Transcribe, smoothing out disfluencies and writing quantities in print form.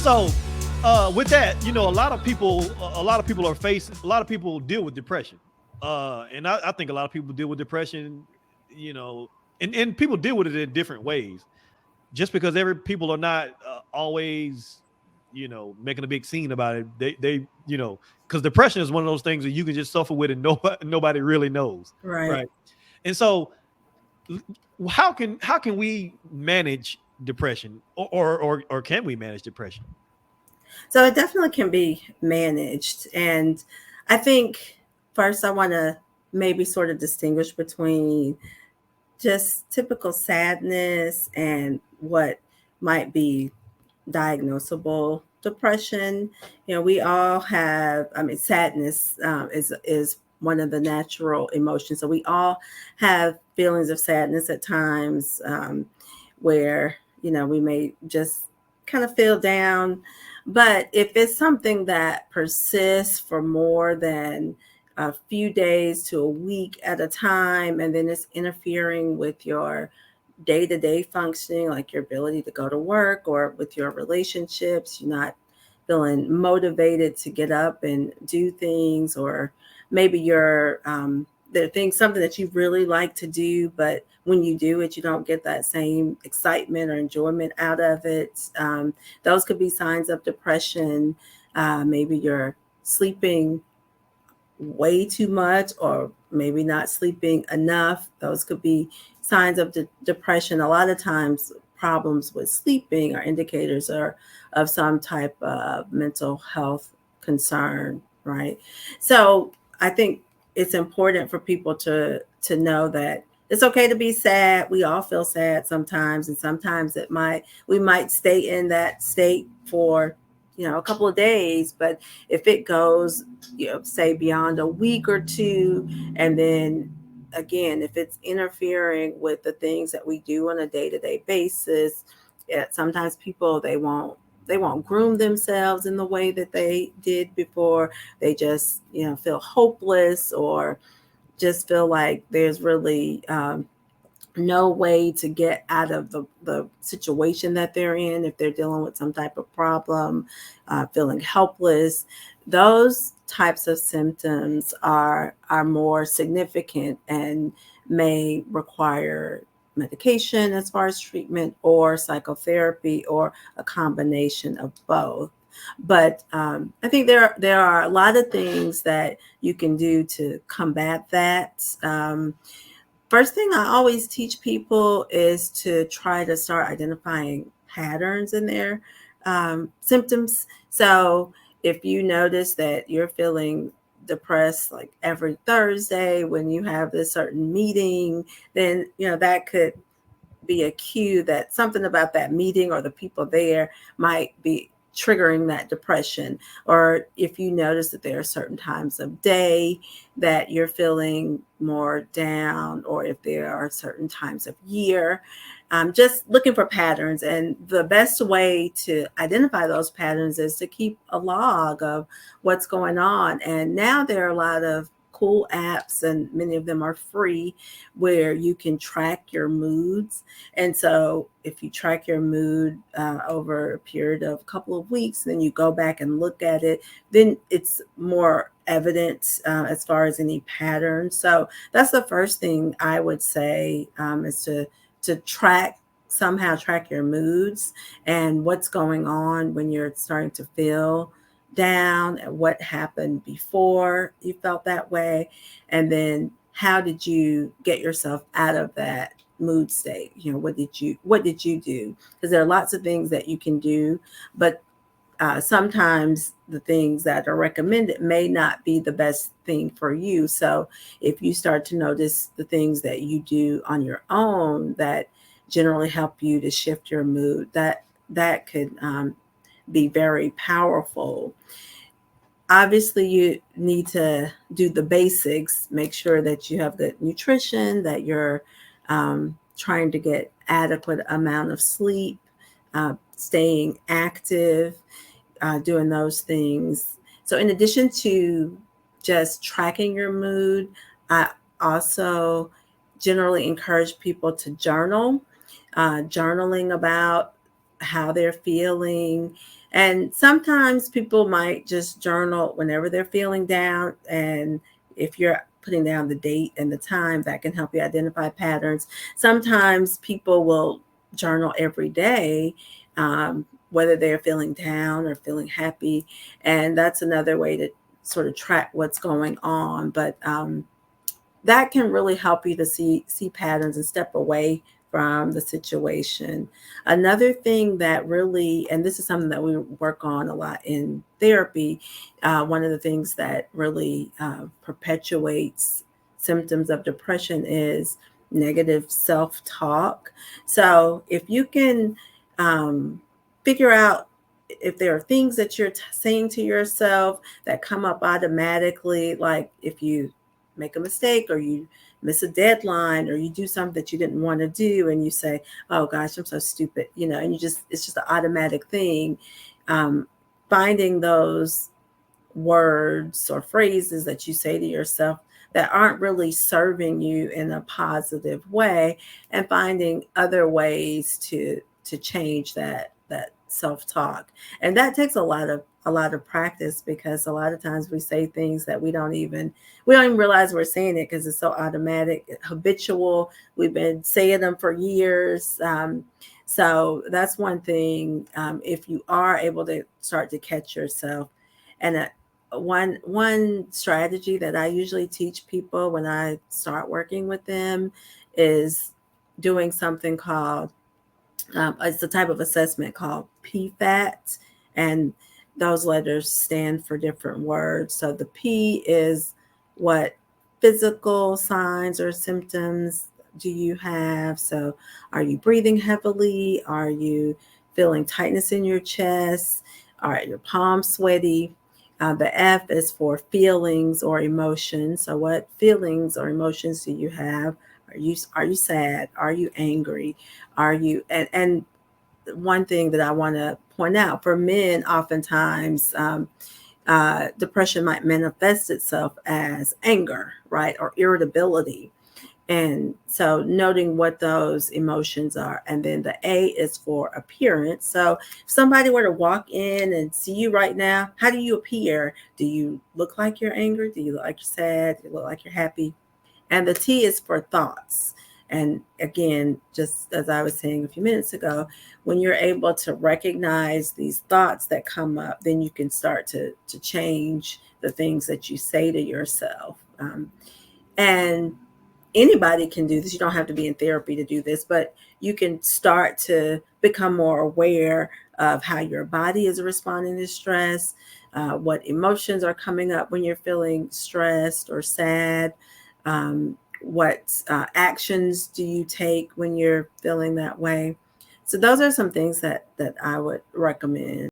So, with that, a lot of people a lot of people deal with depression, and I think a lot of people deal with depression, you know, and people deal with it in different ways. Just because every people are not always, making a big scene about it, because depression is one of those things that you can just suffer with and nobody really knows, Right. right? And so, how can we manage depression, or can we manage depression? So it definitely can be managed. And I think first I want to maybe sort of distinguish between just typical sadness and what might be diagnosable depression. We all have, I mean, sadness is one of the natural emotions. So we all have feelings of sadness at times, where, we may just kind of feel down. But if it's something that persists for more than a few days to a week at a time, and then it's interfering with your day to day functioning, like your ability to go to work or with your relationships, you're not feeling motivated to get up and do things, or maybe there are things, something that you really like to do, but when you do it, you don't get that same excitement or enjoyment out of it. Those could be signs of depression. Maybe you're sleeping way too much or maybe not sleeping enough. Those could be signs of depression. A lot of times, problems with sleeping are indicators of some type of mental health concern, right? So I think it's important for people to know that it's okay to be sad. We all feel sad sometimes, and sometimes we might stay in that state for a couple of days. But if it goes, say beyond a week or two, and then again, if it's interfering with the things that we do on a day-to-day basis, sometimes people, they won't groom themselves in the way that they did before. They just feel hopeless, or just feel like there's really no way to get out of the situation that they're in. If they're dealing with some type of problem, feeling helpless, those types of symptoms are more significant and may require medication as far as treatment, or psychotherapy, or a combination of both. But I think there are a lot of things that you can do to combat that. First thing I always teach people is to try to start identifying patterns in their symptoms. So if you notice that you're feeling depressed like every Thursday when you have this certain meeting, then that could be a cue that something about that meeting or the people there might be triggering that depression. Or if you notice that there are certain times of day that you're feeling more down, or if there are certain times of year, just looking for patterns. And the best way to identify those patterns is to keep a log of what's going on. And now there are a lot of cool apps, and many of them are free, where you can track your moods. And so if you track your mood over a period of a couple of weeks, then you go back and look at it, then it's more evident as far as any patterns. So that's the first thing I would say, is to somehow track your moods and what's going on when you're starting to feel down, and what happened before you felt that way, and then how did you get yourself out of that mood state. What did you do? Because there are lots of things that you can do, but sometimes the things that are recommended may not be the best thing for you. So if you start to notice the things that you do on your own that generally help you to shift your mood, that could be very powerful. Obviously, you need to do the basics, make sure that you have good nutrition, that you're trying to get adequate amount of sleep, staying active, doing those things. So in addition to just tracking your mood, I also generally encourage people to journal, journaling about how they're feeling, And sometimes people might just journal whenever they're feeling down. And if you're putting down the date and the time, that can help you identify patterns. Sometimes people will journal every day, whether they're feeling down or feeling happy. And that's another way to sort of track what's going on. But that can really help you to see patterns and step away from the situation. Another thing that really, and this is something that we work on a lot in therapy, one of the things that really perpetuates symptoms of depression is negative self-talk. So if you can figure out if there are things that you're saying to yourself that come up automatically, like if you make a mistake or you miss a deadline or you do something that you didn't want to do and you say, oh gosh, I'm so stupid, and it's just an automatic thing. um, Finding those words or phrases that you say to yourself that aren't really serving you in a positive way, and finding other ways to change that self-talk. And that takes a lot of practice, because a lot of times we say things that we don't even realize we're saying it, because it's so automatic, habitual. We've been saying them for years. So that's one thing. If you are able to start to catch yourself, and one strategy that I usually teach people when I start working with them is doing something called, it's a type of assessment called PFAT, and those letters stand for different words. So the P is what physical signs or symptoms do you have? So are you breathing heavily? Are you feeling tightness in your chest? Are your palms sweaty? The F is for feelings or emotions. So what feelings or emotions do you have? Are you sad? Are you angry? Are you and one thing that I want to point out, for men, oftentimes depression might manifest itself as anger, right, or irritability. And so noting what those emotions are. And then the A is for appearance. So if somebody were to walk in and see you right now, how do you appear? Do you look like you're angry? Do you look like you're sad? Do you look like you're happy? And the T is for thoughts. And again, just as I was saying a few minutes ago, when you're able to recognize these thoughts that come up, then you can start to change the things that you say to yourself. And anybody can do this. You don't have to be in therapy to do this, but you can start to become more aware of how your body is responding to stress, what emotions are coming up when you're feeling stressed or sad. What actions do you take when you're feeling that way? So those are some things that I would recommend.